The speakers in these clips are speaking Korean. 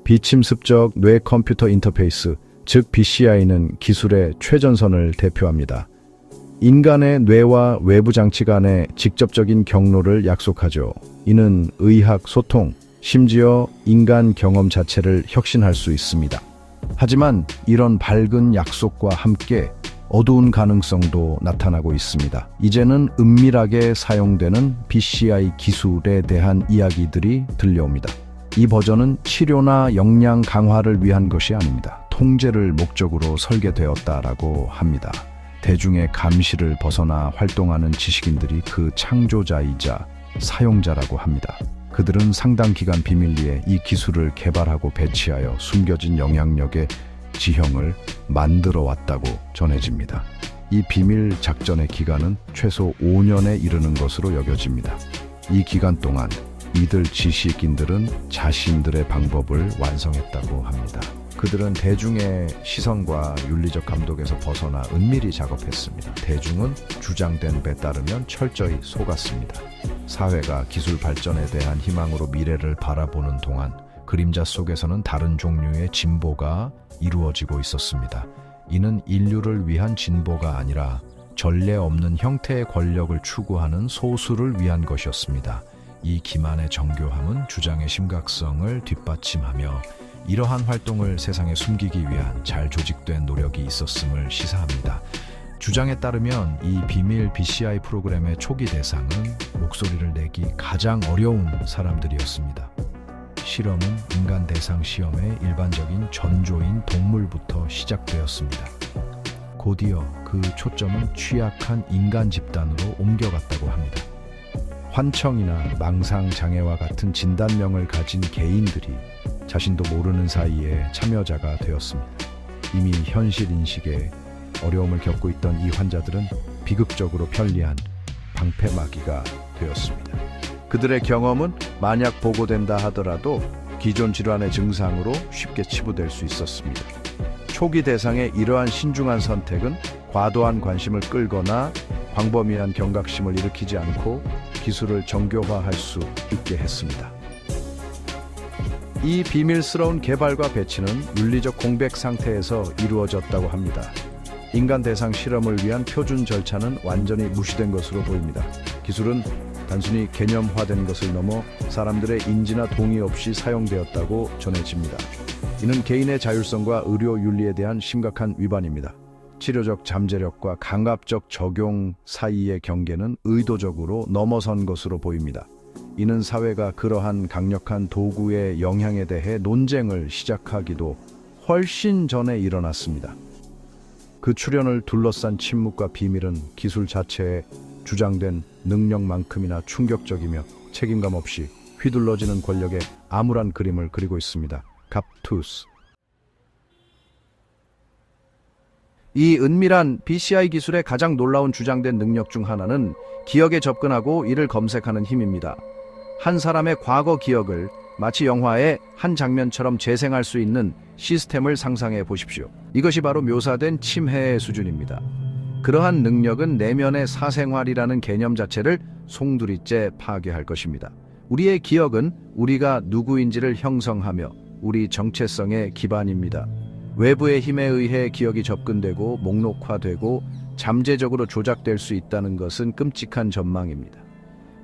비침습적 뇌 컴퓨터 인터페이스, 즉 BCI는 기술의 최전선을 대표합니다. 인간의 뇌와 외부 장치 간의 직접적인 경로를 약속하죠. 이는 의학, 소통, 심지어 인간 경험 자체를 혁신할 수 있습니다. 하지만 이런 밝은 약속과 함께 어두운 가능성도 나타나고 있습니다. 이제는 은밀하게 사용되는 BCI 기술에 대한 이야기들이 들려옵니다. 이 버전은 치료나 역량 강화를 위한 것이 아닙니다. 통제를 목적으로 설계되었다라고 합니다. 대중의 감시를 벗어나 활동하는 지식인들이 그 창조자이자 사용자라고 합니다. 그들은 상당 기간 비밀리에 이 기술을 개발하고 배치하여 숨겨진 영향력의 지형을 만들어 왔다고 전해집니다. 이 비밀 작전의 기간은 최소 5년에 이르는 것으로 여겨집니다. 이 기간 동안 이들 지식인들은 자신들의 방법을 완성했다고 합니다. 그들은 대중의 시선과 윤리적 감독에서 벗어나 은밀히 작업했습니다. 대중은 주장된 바 따르면 철저히 속았습니다. 사회가 기술 발전에 대한 희망으로 미래를 바라보는 동안 그림자 속에서는 다른 종류의 진보가 이루어지고 있었습니다. 이는 인류를 위한 진보가 아니라 전례 없는 형태의 권력을 추구하는 소수를 위한 것이었습니다. 이 기만의 정교함은 주장의 심각성을 뒷받침하며 이러한 활동을 세상에 숨기기 위한 잘 조직된 노력이 있었음을 시사합니다. 주장에 따르면 이 비밀 BCI 프로그램의 초기 대상은 목소리를 내기 가장 어려운 사람들이었습니다. 실험은 인간 대상 시험의 일반적인 전조인 동물부터 시작되었습니다. 곧이어 그 초점은 취약한 인간 집단으로 옮겨갔다고 합니다. 환청이나 망상 장애와 같은 진단명을 가진 개인들이 자신도 모르는 사이에 참여자가 되었습니다. 이미 현실 인식에 어려움을 겪고 있던 이 환자들은 비극적으로 편리한 방패막이가 되었습니다. 그들의 경험은 만약 보고된다 하더라도 기존 질환의 증상으로 쉽게 치부될 수 있었습니다. 초기 대상의 이러한 신중한 선택은 과도한 관심을 끌거나 광범위한 경각심을 일으키지 않고 기술을 정교화할 수 있게 했습니다. 이 비밀스러운 개발과 배치는 윤리적 공백 상태에서 이루어졌다고 합니다. 인간 대상 실험을 위한 표준 절차는 완전히 무시된 것으로 보입니다. 기술은 단순히 개념화된 것을 넘어 사람들의 인지나 동의 없이 사용되었다고 전해집니다. 이는 개인의 자율성과 의료 윤리에 대한 심각한 위반입니다. 치료적 잠재력과 강압적 적용 사이의 경계는 의도적으로 넘어선 것으로 보입니다. 이는 사회가 그러한 강력한 도구의 영향에 대해 논쟁을 시작하기도 훨씬 전에 일어났습니다. 그 출현을 둘러싼 침묵과 비밀은 기술 자체에 주장된 능력만큼이나 충격적이며 책임감 없이 휘둘러지는 권력의 암울한 그림을 그리고 있습니다. 갑투스. 이 은밀한 BCI 기술의 가장 놀라운 주장된 능력 중 하나는 기억에 접근하고 이를 검색하는 힘입니다. 한 사람의 과거 기억을 마치 영화의 한 장면처럼 재생할 수 있는 시스템을 상상해 보십시오. 이것이 바로 묘사된 침해의 수준입니다. 그러한 능력은 내면의 사생활이라는 개념 자체를 송두리째 파괴할 것입니다. 우리의 기억은 우리가 누구인지를 형성하며 우리 정체성의 기반입니다. 외부의 힘에 의해 기억이 접근되고 목록화되고 잠재적으로 조작될 수 있다는 것은 끔찍한 전망입니다.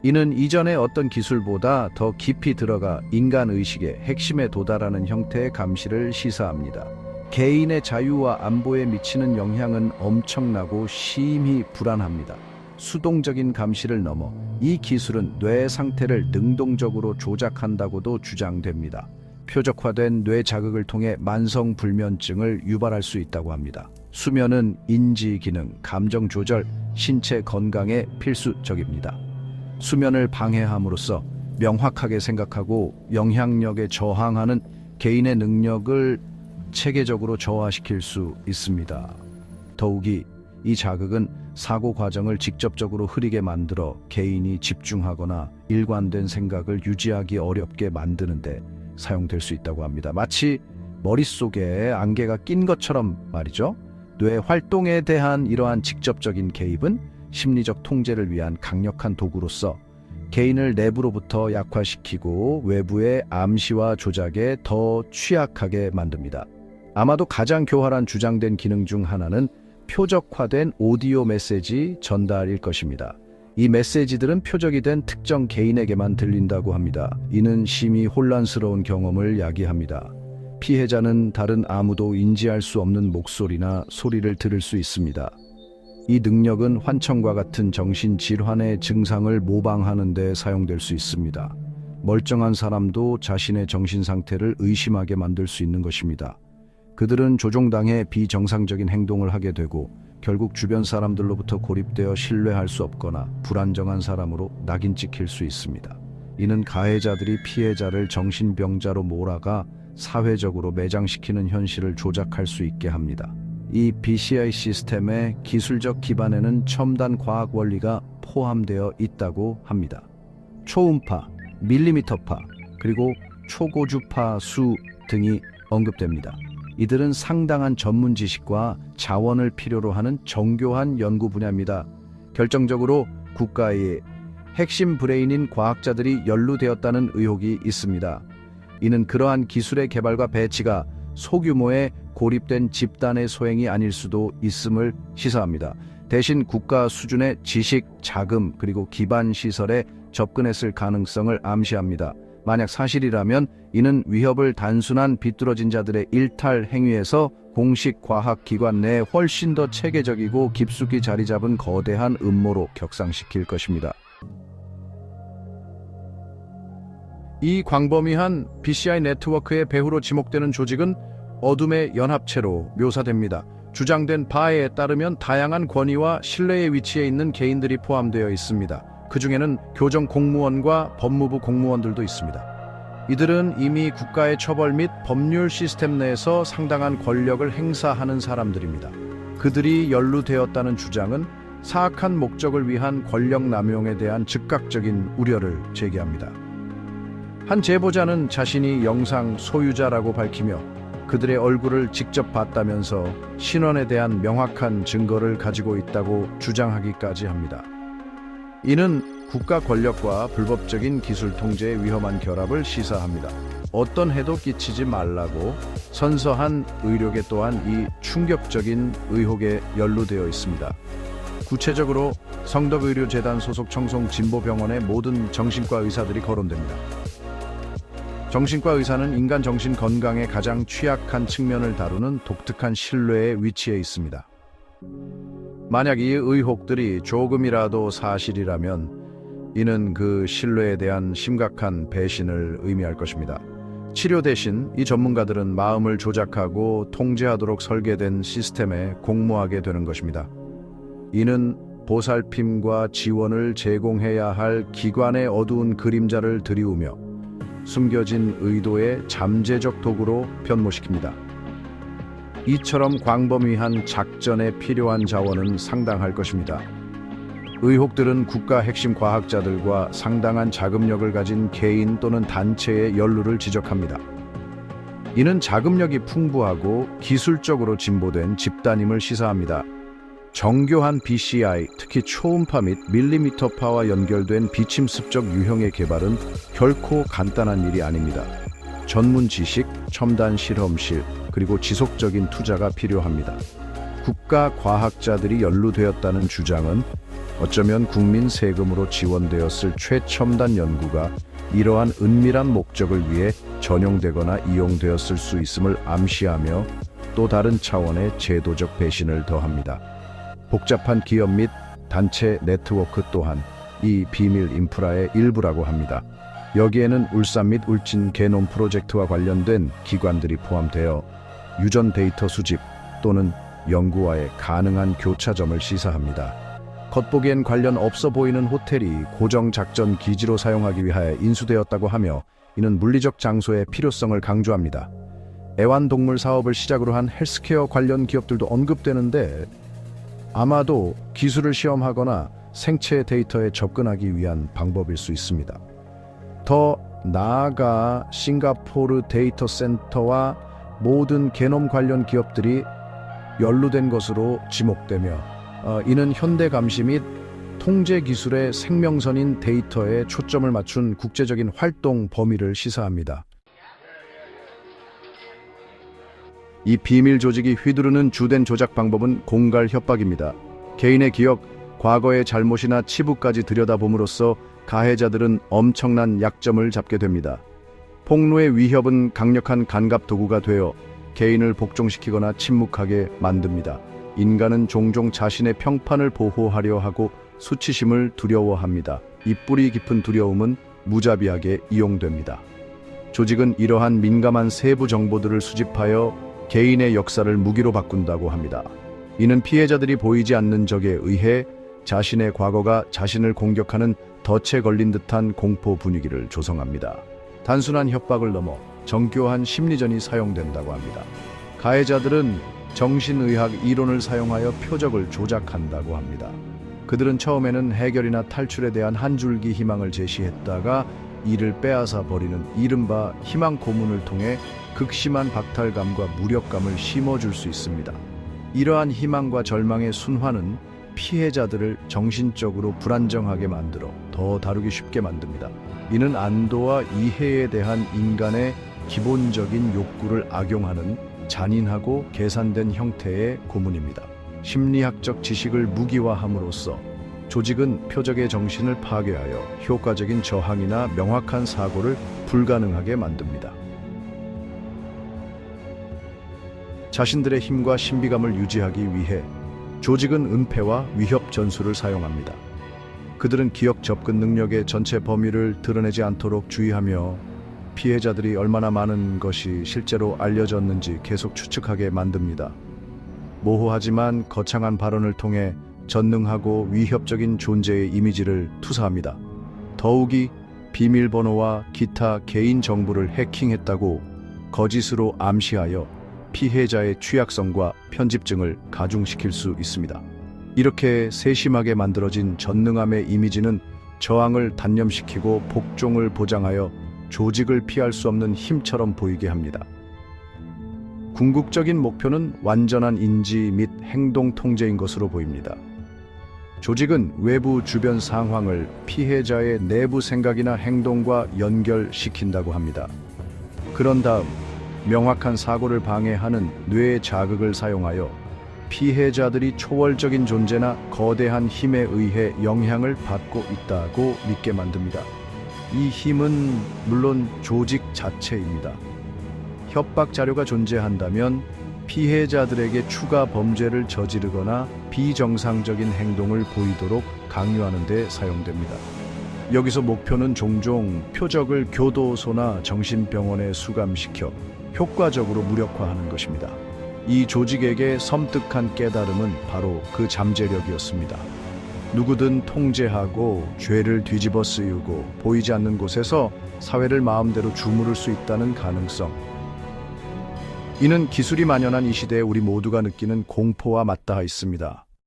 이는 이전의 어떤 기술보다 더 깊이 들어가 인간 의식의 핵심에 도달하는 형태의 감시를 시사합니다. 개인의 자유와 안보에 미치는 영향은 엄청나고 심히 불안합니다. 수동적인 감시를 넘어 이 기술은 뇌 상태를 능동적으로 조작한다고도 주장됩니다. 표적화된 뇌 자극을 통해 만성불면증을 유발할 수 있다고 합니다. 수면은 인지 기능, 감정 조절, 신체 건강에 필수적입니다. 수면을 방해함으로써 명확하게 생각하고 영향력에 저항하는 개인의 능력을 체계적으로 저하시킬 수 있습니다. 더욱이 이 자극은 사고 과정을 직접적으로 흐리게 만들어 개인이 집중하거나 일관된 생각을 유지하기 어렵게 만드는데 사용될 수 있다고 합니다. 마치 머릿속에 안개가 낀 것처럼 말이죠. 뇌 활동에 대한 이러한 직접적인 개입은 심리적 통제를 위한 강력한 도구로서 개인을 내부로부터 약화시키고 외부의 암시와 조작에 더 취약하게 만듭니다. 아마도 가장 교활한 주장된 기능 중 하나는 표적화된 오디오 메시지 전달일 것입니다. 이 메시지들은 표적이 된 특정 개인에게만 들린다고 합니다. 이는 심히 혼란스러운 경험을 야기합니다. 피해자는 다른 아무도 인지할 수 없는 목소리나 소리를 들을 수 있습니다. 이 능력은 환청과 같은 정신질환의 증상을 모방하는 데 사용될 수 있습니다. 멀쩡한 사람도 자신의 정신 상태를 의심하게 만들 수 있는 것입니다. 그들은 조종당해 비정상적인 행동을 하게 되고 결국 주변 사람들로부터 고립되어 신뢰할 수 없거나 불안정한 사람으로 낙인 찍힐 수 있습니다. 이는 가해자들이 피해자를 정신병자로 몰아가 사회적으로 매장시키는 현실을 조작할 수 있게 합니다. 이 BCI 시스템의 기술적 기반에는 첨단 과학 원리가 포함되어 있다고 합니다. 초음파, 밀리미터파, 그리고 초고주파 수 등이 언급됩니다. 이들은 상당한 전문 지식과 자원을 필요로 하는 정교한 연구 분야입니다. 결정적으로 국가의 핵심 브레인인 과학자들이 연루되었다는 의혹이 있습니다. 이는 그러한 기술의 개발과 배치가 소규모의 고립된 집단의 소행이 아닐 수도 있음을 시사합니다. 대신 국가 수준의 지식, 자금, 그리고 기반 시설에 접근했을 가능성을 암시합니다. 만약 사실이라면 이는 위협을 단순한 비뚤어진 자들의 일탈 행위에서 공식 과학기관 내에 훨씬 더 체계적이고 깊숙이 자리 잡은 거대한 음모로 격상시킬 것입니다. 이 광범위한 BCI 네트워크의 배후로 지목되는 조직은 어둠의 연합체로 묘사됩니다. 주장된 바에 따르면 다양한 권위와 신뢰의 위치에 있는 개인들이 포함되어 있습니다. 그 중에는 교정 공무원과 법무부 공무원들도 있습니다. 이들은 이미 국가의 처벌 및 법률 시스템 내에서 상당한 권력을 행사하는 사람들입니다. 그들이 연루되었다는 주장은 사악한 목적을 위한 권력 남용에 대한 즉각적인 우려를 제기합니다. 한 제보자는 자신이 영상 소유자라고 밝히며 그들의 얼굴을 직접 봤다면서 신원에 대한 명확한 증거를 가지고 있다고 주장하기까지 합니다. 이는 국가 권력과 불법적인 기술 통제의 위험한 결합을 시사합니다. 어떤 해도 끼치지 말라고 선서한 의료계 또한 이 충격적인 의혹에 연루되어 있습니다. 구체적으로 성덕의료재단 소속 청송 진보병원의 모든 정신과 의사들이 거론됩니다. 정신과 의사는 인간 정신 건강의 가장 취약한 측면을 다루는 독특한 신뢰에 위치해 있습니다. 만약 이 의혹들이 조금이라도 사실이라면 이는 그 신뢰에 대한 심각한 배신을 의미할 것입니다. 치료 대신 이 전문가들은 마음을 조작하고 통제하도록 설계된 시스템에 공모하게 되는 것입니다. 이는 보살핌과 지원을 제공해야 할 기관의 어두운 그림자를 들이우며 숨겨진 의도의 잠재적 도구로 변모시킵니다. 이처럼 광범위한 작전에 필요한 자원은 상당할 것입니다. 의혹들은 국가 핵심 과학자들과 상당한 자금력을 가진 개인 또는 단체의 연루를 지적합니다. 이는 자금력이 풍부하고 기술적으로 진보된 집단임을 시사합니다. 정교한 BCI, 특히 초음파 및 밀리미터파와 연결된 비침습적 유형의 개발은 결코 간단한 일이 아닙니다. 전문 지식, 첨단 실험실, 그리고 지속적인 투자가 필요합니다. 국가 과학자들이 연루되었다는 주장은 어쩌면 국민 세금으로 지원되었을 최첨단 연구가 이러한 은밀한 목적을 위해 전용되거나 이용되었을 수 있음을 암시하며 또 다른 차원의 제도적 배신을 더합니다. 복잡한 기업 및 단체 네트워크 또한 이 비밀 인프라의 일부라고 합니다. 여기에는 울산 및 울진 게놈 프로젝트와 관련된 기관들이 포함되어 유전 데이터 수집 또는 연구와의 가능한 교차점을 시사합니다. 겉보기엔 관련 없어 보이는 호텔이 고정 작전 기지로 사용하기 위하여 인수되었다고 하며 이는 물리적 장소의 필요성을 강조합니다. 애완동물 사업을 시작으로 한 헬스케어 관련 기업들도 언급되는데 아마도 기술을 시험하거나 생체 데이터에 접근하기 위한 방법일 수 있습니다. 더 나아가 싱가포르 데이터 센터와 모든 게놈 관련 기업들이 연루된 것으로 지목되며 이는 현대 감시 및 통제 기술의 생명선인 데이터에 초점을 맞춘 국제적인 활동 범위를 시사합니다. 이 비밀 조직이 휘두르는 주된 조작 방법은 공갈 협박입니다. 개인의 기억, 과거의 잘못이나 치부까지 들여다봄으로써 가해자들은 엄청난 약점을 잡게 됩니다. 폭로의 위협은 강력한 간갑 도구가 되어 개인을 복종시키거나 침묵하게 만듭니다. 인간은 종종 자신의 평판을 보호하려 하고 수치심을 두려워합니다. 이 뿌리 깊은 두려움은 무자비하게 이용됩니다. 조직은 이러한 민감한 세부 정보들을 수집하여 개인의 역사를 무기로 바꾼다고 합니다. 이는 피해자들이 보이지 않는 적에 의해 자신의 과거가 자신을 공격하는 덫에 걸린 듯한 공포 분위기를 조성합니다. 단순한 협박을 넘어 정교한 심리전이 사용된다고 합니다. 가해자들은 정신의학 이론을 사용하여 표적을 조작한다고 합니다. 그들은 처음에는 해결이나 탈출에 대한 한 줄기 희망을 제시했다가 이를 빼앗아 버리는 이른바 희망 고문을 통해 극심한 박탈감과 무력감을 심어줄 수 있습니다. 이러한 희망과 절망의 순환은 피해자들을 정신적으로 불안정하게 만들어 더 다루기 쉽게 만듭니다. 이는 안도와 이해에 대한 인간의 기본적인 욕구를 악용하는 잔인하고 계산된 형태의 고문입니다. 심리학적 지식을 무기화함으로써 조직은 표적의 정신을 파괴하여 효과적인 저항이나 명확한 사고를 불가능하게 만듭니다. 자신들의 힘과 신비감을 유지하기 위해 조직은 은폐와 위협 전술을 사용합니다. 그들은 기억 접근 능력의 전체 범위를 드러내지 않도록 주의하며 피해자들이 얼마나 많은 것이 실제로 알려졌는지 계속 추측하게 만듭니다. 모호하지만 거창한 발언을 통해 전능하고 위협적인 존재의 이미지를 투사합니다. 더욱이 비밀번호와 기타 개인 정보를 해킹했다고 거짓으로 암시하여 피해자의 취약성과 편집증을 가중시킬 수 있습니다. 이렇게 세심하게 만들어진 전능함의 이미지는 저항을 단념시키고 복종을 보장하여 조직을 피할 수 없는 힘처럼 보이게 합니다. 궁극적인 목표는 완전한 인지 및 행동 통제인 것으로 보입니다. 조직은 외부 주변 상황을 피해자의 내부 생각이나 행동과 연결시킨다고 합니다. 그런 다음 명확한 사고를 방해하는 뇌의 자극을 사용하여 피해자들이 초월적인 존재나 거대한 힘에 의해 영향을 받고 있다고 믿게 만듭니다. 이 힘은 물론 조직 자체입니다. 협박 자료가 존재한다면 피해자들에게 추가 범죄를 저지르거나 비정상적인 행동을 보이도록 강요하는 데 사용됩니다. 여기서 목표는 종종 표적을 교도소나 정신병원에 수감시켜 효과적으로 무력화하는 것입니다. 이 조직에게 섬뜩한 깨달음은 바로 그 잠재력이었습니다. 누구든 통제하고 죄를 뒤집어 쓰이고 보이지 않는 곳에서 사회를 마음대로 주무를 수 있다는 가능성. 이는 기술이 만연한 이 시대에 우리 모두가 느끼는 공포와 맞닿아 있습니다.